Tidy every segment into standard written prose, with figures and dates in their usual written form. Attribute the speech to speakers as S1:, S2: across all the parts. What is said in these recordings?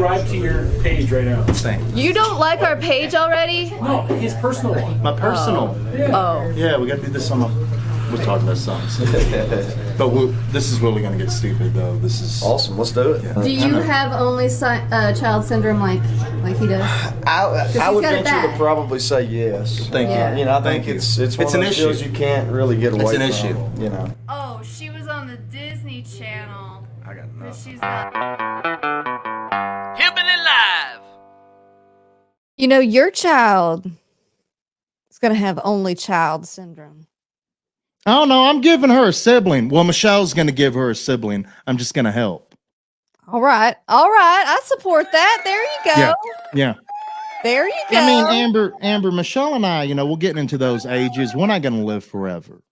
S1: Subscribe to your page right now.
S2: Thanks.
S3: You don't like our page already?
S1: No, his personal one.
S2: My personal.
S3: Oh.
S2: Yeah, we got to do this on the. We're talking about songs. But this is really going to get stupid, though. This is
S4: awesome. Let's do it.
S2: Yeah.
S3: Do you have only child syndrome like he does?
S4: I would venture to probably say yes.
S2: Thank you.
S4: You know, I think it's one of those deals you can't really get away from.
S2: It's an issue.
S4: You know.
S3: Oh, she was on the Disney Channel.
S2: I got nothing.
S3: She's not.
S5: Hillbilly Live.
S3: You know, your child is going to have only child syndrome.
S2: Oh, no, I'm giving her a sibling. Well, Michelle's going to give her a sibling. I'm just going to help.
S3: All right. I support that. There you go.
S2: Yeah.
S3: There you go.
S2: I mean, Amber, Michelle and I, we're getting into those ages. We're not going to live forever.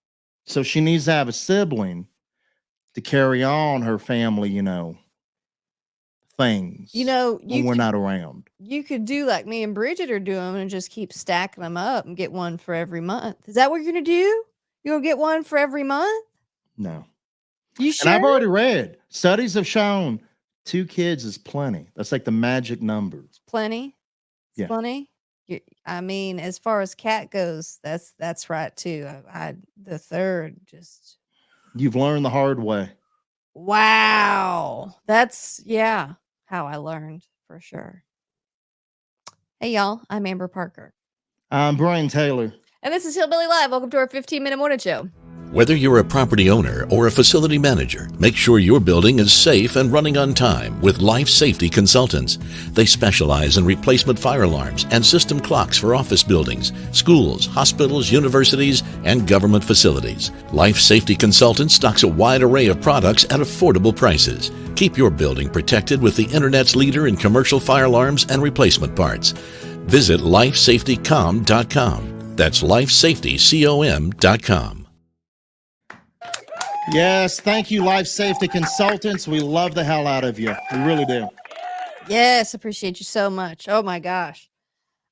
S2: So she needs to have a sibling to carry on her family, things. When we're not around.
S3: You could do like me and Bridget are doing and just keep stacking them up and get one for every month. Is that what you're going to do? You're going to get one for every month?
S2: No.
S3: You sure?
S2: And I've already read. Studies have shown 2 kids is plenty. That's like the magic number.
S3: Plenty? It's plenty? I mean, as far as cat goes, that's right too. The third just.
S2: You've learned the hard way.
S3: Wow. That's, how I learned for sure. Hey, y'all. I'm Amber Parker.
S2: I'm Brian Taylor.
S3: And this is Hillbilly Live. Welcome to our 15-minute morning show.
S5: Whether you're a property owner or a facility manager, make sure your building is safe and running on time with Life Safety Consultants. They specialize in replacement fire alarms and system clocks for office buildings, schools, hospitals, universities, and government facilities. Life Safety Consultants stocks a wide array of products at affordable prices. Keep your building protected with the Internet's leader in commercial fire alarms and replacement parts. Visit lifesafetycom.com. That's lifesafetycom.com.
S2: Yes, thank you, Life Safety Consultants. We love the hell out of you. We really do.
S3: Yes, appreciate you so much. Oh my gosh.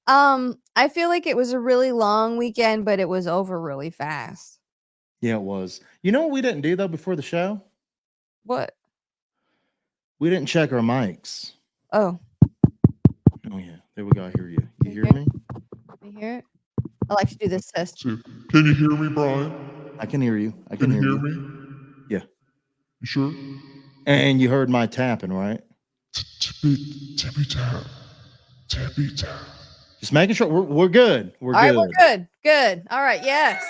S3: I feel like it was a really long weekend, but it was over really fast.
S2: Yeah, it was. You know what we didn't do though before the show?
S3: What?
S2: We didn't check our mics.
S3: Oh.
S2: Oh yeah, there we go. I hear you. You hear me?
S3: You hear it? I like to do this test.
S6: So, can you hear me, Brian?
S2: I can hear you. I
S6: Can
S2: can
S6: you
S2: hear
S6: hear
S2: you.
S6: me?
S2: Yeah.
S6: You sure?
S2: And you heard my tapping, right?
S6: Tippy tap. Tippy tap.
S2: Just making sure we're good. We're
S3: All right,
S2: good.
S3: we're good. Good. All right. Yes.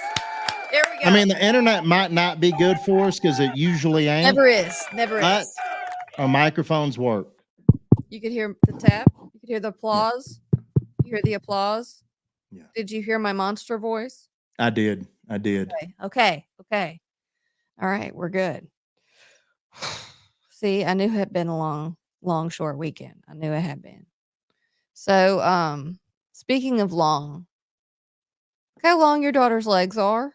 S3: There we go.
S2: I mean, the internet might not be good for us because it usually ain't.
S3: Never is. Never
S2: But
S3: is.
S2: our microphones work.
S3: You could hear the tap. You could hear the applause. You hear the applause.
S2: Yeah.
S3: Did you hear my monster voice?
S2: I did.
S3: Okay. All right, we're good. See, I knew it had been a long, short weekend. I knew it had been. So, speaking of long, look how long your daughter's legs are.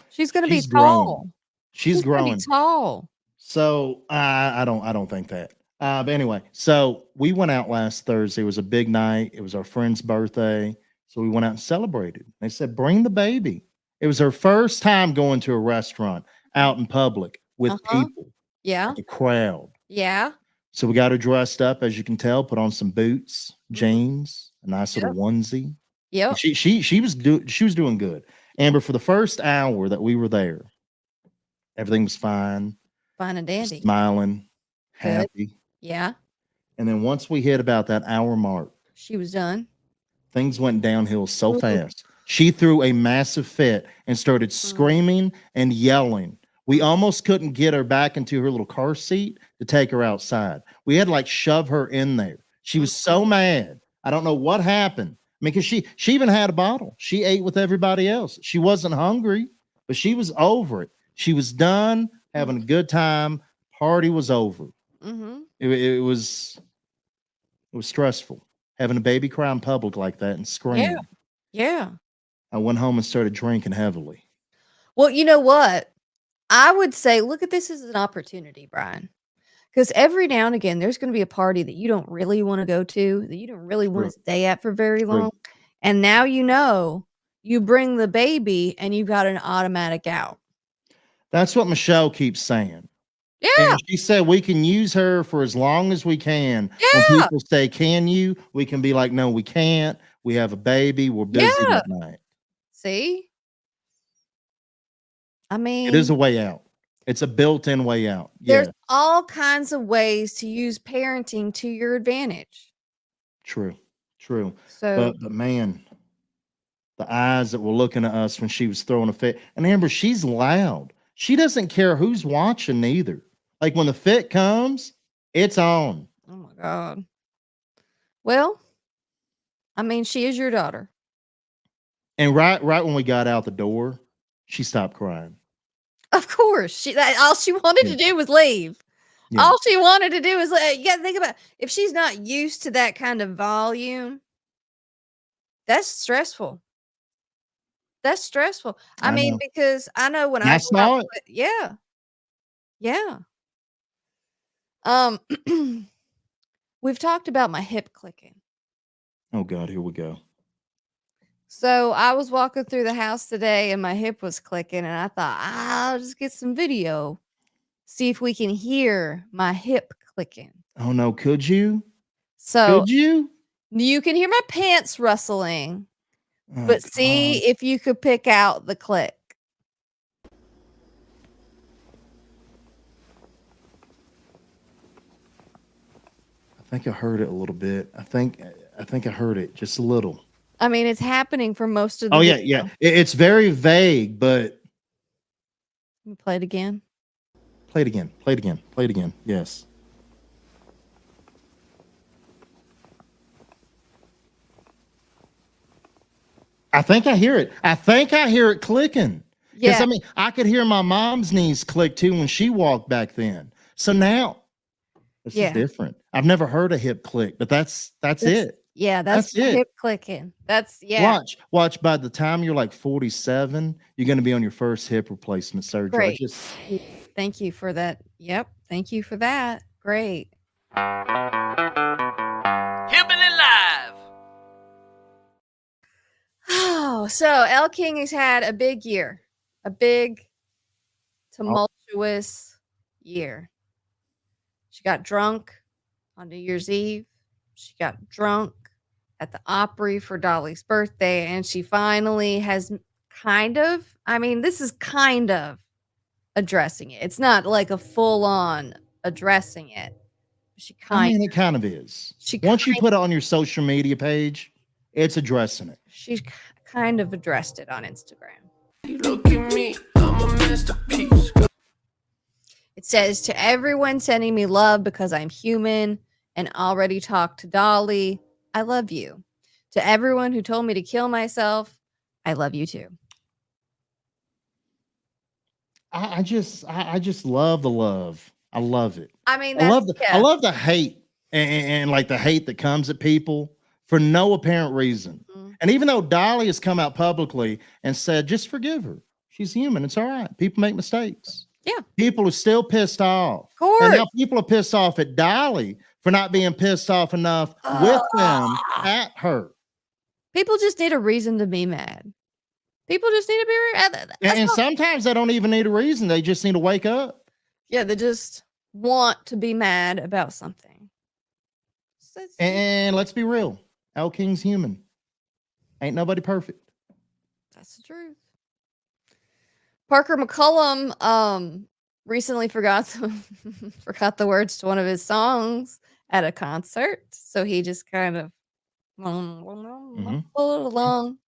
S3: She's going to be tall.
S2: She's
S3: gonna
S2: growing.
S3: be tall.
S2: So I don't think that. But anyway, so we went out last Thursday. It was a big night. It was our friend's birthday. So we went out and celebrated. They said, bring the baby. It was her first time going to a restaurant out in public with people.
S3: Yeah.
S2: The crowd.
S3: Yeah.
S2: So we got her dressed up, as you can tell, put on some boots, jeans, a nice little onesie.
S3: Yep.
S2: She was doing good. Amber, for the first hour that we were there, everything was fine.
S3: Fine and dandy.
S2: Smiling, happy.
S3: Yeah.
S2: And then once we hit about that hour mark,
S3: She was done.
S2: things went downhill so fast. She threw a massive fit and started screaming and yelling. We almost couldn't get her back into her little car seat to take her outside. We had to like shove her in there. She was so mad. I don't know what happened. I mean, because she even had a bottle. She ate with everybody else. She wasn't hungry, but she was over it. She was done having a good time. Party was over.
S3: Mm-hmm.
S2: It was stressful having a baby cry in public like that and scream.
S3: Yeah.
S2: I went home and started drinking heavily.
S3: Well, you know what? I would say, look at this as an opportunity, Brian. Because every now and again, there's going to be a party that you don't really want to go to, that you don't really want to stay at for very long. And now you bring the baby and you've got an automatic out.
S2: That's what Michelle keeps saying.
S3: Yeah.
S2: And she said we can use her for as long as we can. When
S3: Yeah.
S2: people say, "Can you?" We can be like, "No, we can't. We have a baby. We're busy
S3: Yeah.
S2: that night."
S3: See? I
S2: It is
S3: mean,
S2: a way out. It's a built-in way out.
S3: there's
S2: Yeah,
S3: all kinds of ways to use parenting to your advantage.
S2: true, true.
S3: So,
S2: But man, the eyes that were looking at us when she was throwing a fit. And Amber, she's loud. She doesn't care who's watching either. Like when the fit comes, it's on.
S3: oh my God. Well, I mean, she is your daughter.
S2: And right when we got out the door, she stopped crying.
S3: Of course. All she wanted
S2: Yeah.
S3: to do was leave.
S2: Yeah.
S3: All she wanted to do was you gotta think about if she's not used to that kind of volume, that's stressful. That's stressful. I mean,
S2: know.
S3: because I know when
S2: I
S3: I go out
S2: saw it.
S3: yeah. Yeah. Um we've talked about my hip clicking.
S2: Oh God, here we go.
S3: So I was walking through the house today and my hip was clicking and I thought, I'll just get some video. See if we can hear my hip clicking.
S2: Oh no, could you?
S3: So
S2: Could you?
S3: you can hear my pants rustling,
S2: Oh,
S3: but see
S2: God.
S3: if you could pick out the click.
S2: I think I heard it a little bit. I think I heard it just a little.
S3: I mean, it's happening for most of the
S2: Oh yeah,
S3: video.
S2: yeah. It's very vague, but
S3: Let me play it again.
S2: play it again. Play it again. Play it again. Yes. I think I hear it. I think I hear it clicking. Because
S3: Yeah.
S2: I mean, I could hear my mom's knees click too when she walked back then. So now this
S3: Yeah.
S2: is different. I've never heard a hip click, but that's it.
S3: Yeah, that's
S2: That's it.
S3: hip clicking. That's yeah.
S2: Watch. By the time you're like 47, you're going to be on your first hip replacement surgery.
S3: Great.
S2: Just
S3: Thank you for that. Yep. Thank you for that. Great.
S7: Hillbilly Live.
S3: Oh, so Elle King has had a big year, a big, tumultuous year. She got drunk on New Year's Eve. She got drunk at the Opry for Dolly's birthday, and she finally has kind of, I mean, this is kind of addressing it. It's not like a full on addressing it. She
S2: I
S3: kind
S2: mean, it kind of is.
S3: she
S2: Once you
S3: kind-
S2: put it on your social media page, it's addressing it.
S3: she kind of addressed it on Instagram.
S7: Look at me, I'm a masterpiece.
S3: It says, to everyone sending me love because I'm human and already talked to Dolly, I love you. To everyone who told me to kill myself, I love you too.
S2: I just love the love. I love it.
S3: I mean,
S2: I
S3: that's,
S2: love the
S3: yeah.
S2: I love the hate and like the hate that comes at people for no apparent reason.
S3: Mhm.
S2: And even though Dolly has come out publicly and said, just forgive her. She's human. It's all right. People make mistakes.
S3: Yeah.
S2: People are still pissed off.
S3: Of course.
S2: And now people are pissed off at Dolly for not being pissed off enough with them at her.
S3: People just need a reason to be mad. People just need to be
S2: And sometimes they don't even need a reason. They just need to wake up.
S3: yeah, they just want to be mad about something. So
S2: And let's be real. Elle King's human. Ain't nobody perfect.
S3: that's the truth. Parker McCollum recently forgot the words to one of his songs at a concert, so he just kind of pulled it along.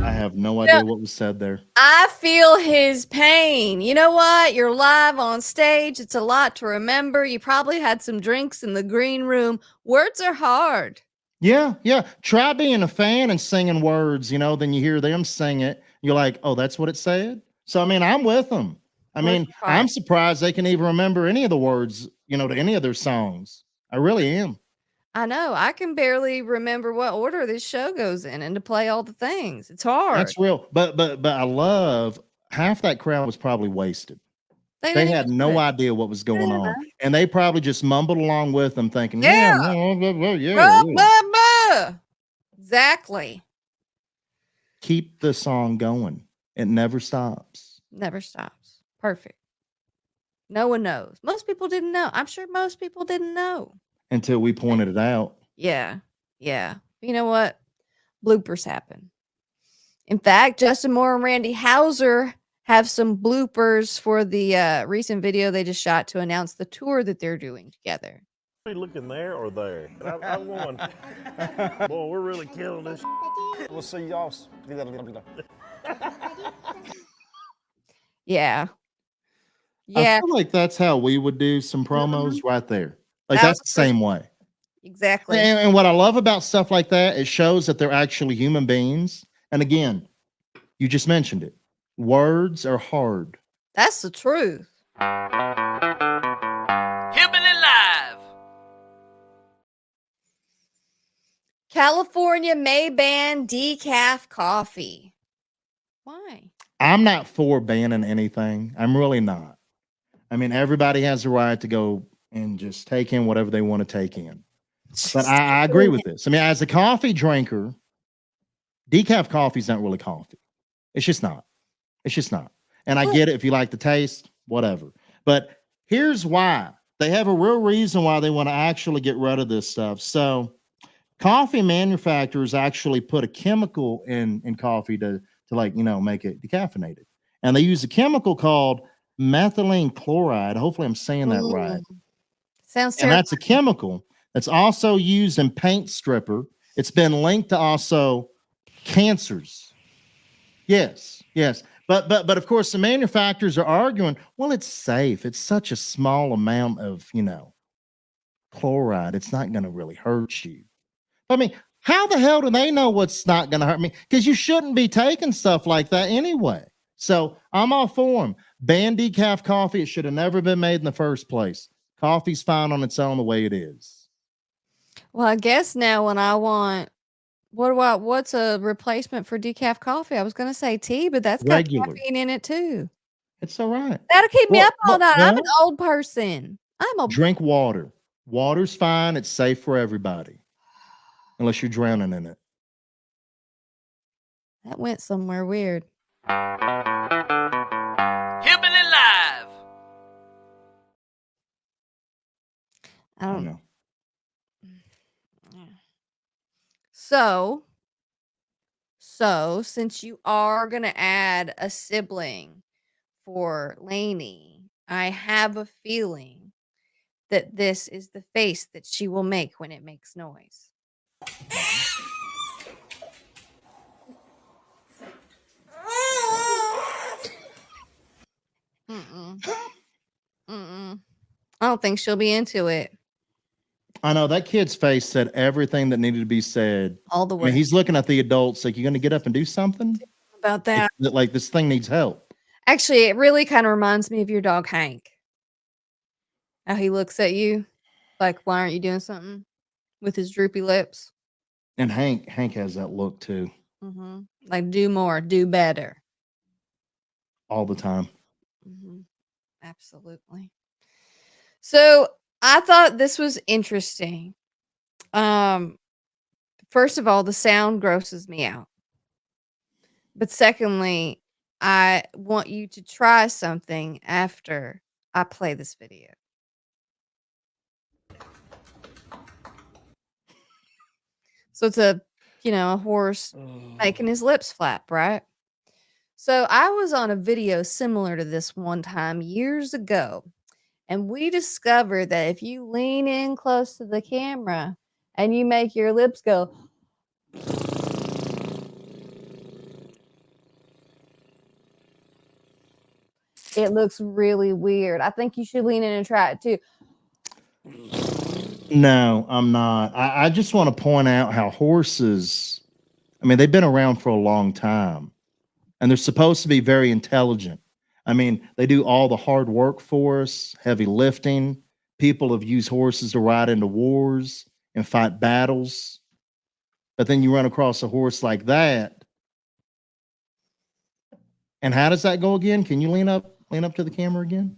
S2: I have no idea what was said there.
S3: I feel his pain. You know what? You're live on stage. It's a lot to remember. You probably had some drinks in the green room. Words are hard.
S2: Yeah. Try being a fan and singing words, then you hear them sing it. You're like, oh, that's what it said. So, I mean, I'm with them. I mean, I'm surprised they can even remember any of the words, to any of their songs. I really am.
S3: I know. I can barely remember what order this show goes in and to play all the things. It's hard.
S2: That's real. But I love half that crowd was probably wasted. They
S3: didn't
S2: had
S3: even
S2: no
S3: know.
S2: idea what was going
S3: Yeah.
S2: on. And they probably just mumbled along with them thinking,
S3: Yeah.
S2: yeah.
S3: Blah, blah, blah. Exactly.
S2: Keep the song going. It never stops.
S3: Never stops. Perfect. No one knows. Most people didn't know. I'm sure most people didn't know.
S2: Until we pointed it out.
S3: Yeah. Yeah. You know what? Bloopers happen. In fact, Justin Moore and Randy Hauser have some bloopers for the recent video they just shot to announce the tour that they're doing together.
S8: Are you looking there or there? I'm going. Boy, we're really killing this.
S4: We'll see y'all.
S3: Yeah.
S2: I
S3: Yeah,
S2: feel like that's how we would do some promos right there. Like
S3: That
S2: that's the
S3: was pretty-
S2: same way.
S3: exactly.
S2: And what I love about stuff like that, it shows that they're actually human beings. And again, you just mentioned it. Words are hard.
S3: That's the truth.
S7: Hillbilly Live.
S3: California may ban decaf coffee. Why?
S2: I'm not for banning anything. I'm really not. I mean, everybody has the right to go and just take in whatever they want to take in. But I agree with this. I mean, as a coffee drinker, decaf coffee is not really coffee. It's just not. It's just not. And I get it if you like the taste, whatever. But here's why. They have a real reason why they want to actually get rid of this stuff. So coffee manufacturers actually put a chemical in coffee to like, make it decaffeinated. And they use a chemical called methylene chloride. Hopefully I'm saying that right.
S3: Sounds
S2: And
S3: terrible.
S2: that's a chemical that's also used in paint stripper. It's been linked to also cancers. Yes. But of course the manufacturers are arguing, well, it's safe. It's such a small amount of, chloride. It's not going to really hurt you. I mean, how the hell do they know what's not going to hurt me? Because you shouldn't be taking stuff like that anyway. So I'm all for them. Ban decaf coffee. It should have never been made in the first place. Coffee's fine on its own the way it is.
S3: Well, I guess now when I want what's a replacement for decaf coffee? I was gonna say tea, but that's got
S2: Regular.
S3: caffeine in it too.
S2: It's all right.
S3: That'll keep me
S2: Well,
S3: up all night. I'm an
S2: well-
S3: old person. I'm a
S2: Drink water. Water's fine. It's safe for everybody. Unless you're drowning in it.
S3: that went somewhere weird.
S7: Hillbilly Live.
S3: I don't know.
S2: know.
S3: So since you are gonna add a sibling for Lainey, I have a feeling that this is the face that she will make when it makes noise. Mm-mm. Mm-mm. I don't think she'll be into it
S2: I know that kid's face said everything that needed to be said.
S3: all the
S2: I
S3: way.
S2: mean, he's looking at the adults like, you're going to get up and do something?
S3: About that.
S2: Like this thing needs help.
S3: Actually, it really kind of reminds me of your dog Hank. How he looks at you like, why aren't you doing something? With his droopy lips.
S2: And Hank has that look too,
S3: Like, do more, do better.
S2: all the time.
S3: Absolutely. So I thought this was interesting. First of all, the sound grosses me out. But secondly, I want you to try something after I play this video. So it's a horse making his lips flap, right? So I was on a video similar to this one time years ago, and we discovered that if you lean in close to the camera and you make your lips go, it looks really weird. I think you should lean in and try it too.
S2: No, I'm not. I just want to point out how horses, I mean, they've been around for a long time and they're supposed to be very intelligent. I mean, they do all the hard work for us, heavy lifting. People have used horses to ride into wars and fight battles. But then you run across a horse like that. And how does that go again? Can you lean up to the camera again?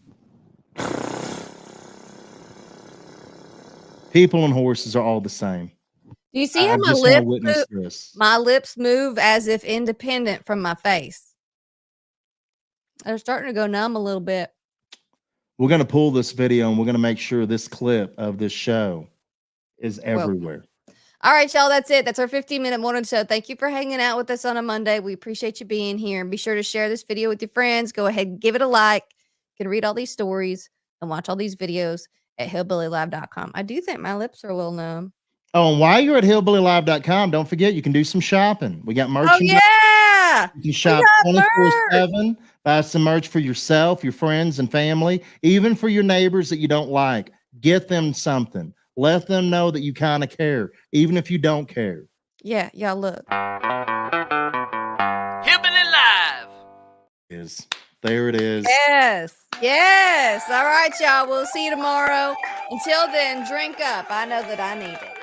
S2: People and horses are all the same.
S3: Do you see how
S2: I
S3: my
S2: just want to
S3: lips
S2: witness
S3: move?
S2: this.
S3: My lips move as if independent from my face. They're starting to go numb a little bit.
S2: We're going to pull this video and we're going to make sure this clip of this show is
S3: Well,
S2: everywhere.
S3: all right, y'all. That's it. That's our 15-minute morning show. Thank you for hanging out with us on a Monday. We appreciate you being here. And be sure to share this video with your friends. Go ahead and give it a like. You can read all these stories and watch all these videos at hillbillylive.com. I do think my lips are a little numb.
S2: Oh, and while you're at hillbillylive.com, don't forget you can do some shopping. We got
S3: Oh,
S2: merchandise.
S3: yeah.
S2: You can shop
S3: got merch.
S2: 24/7, buy some merch for yourself, your friends and family, even for your neighbors that you don't like. Get them something. Let them know that you kind of care, even if you don't care.
S3: Yeah, y'all look.
S7: Hillbilly Live.
S2: There it is.
S3: Yes. Yes. All right, y'all. We'll see you tomorrow. Until then, drink up. I know that I need it.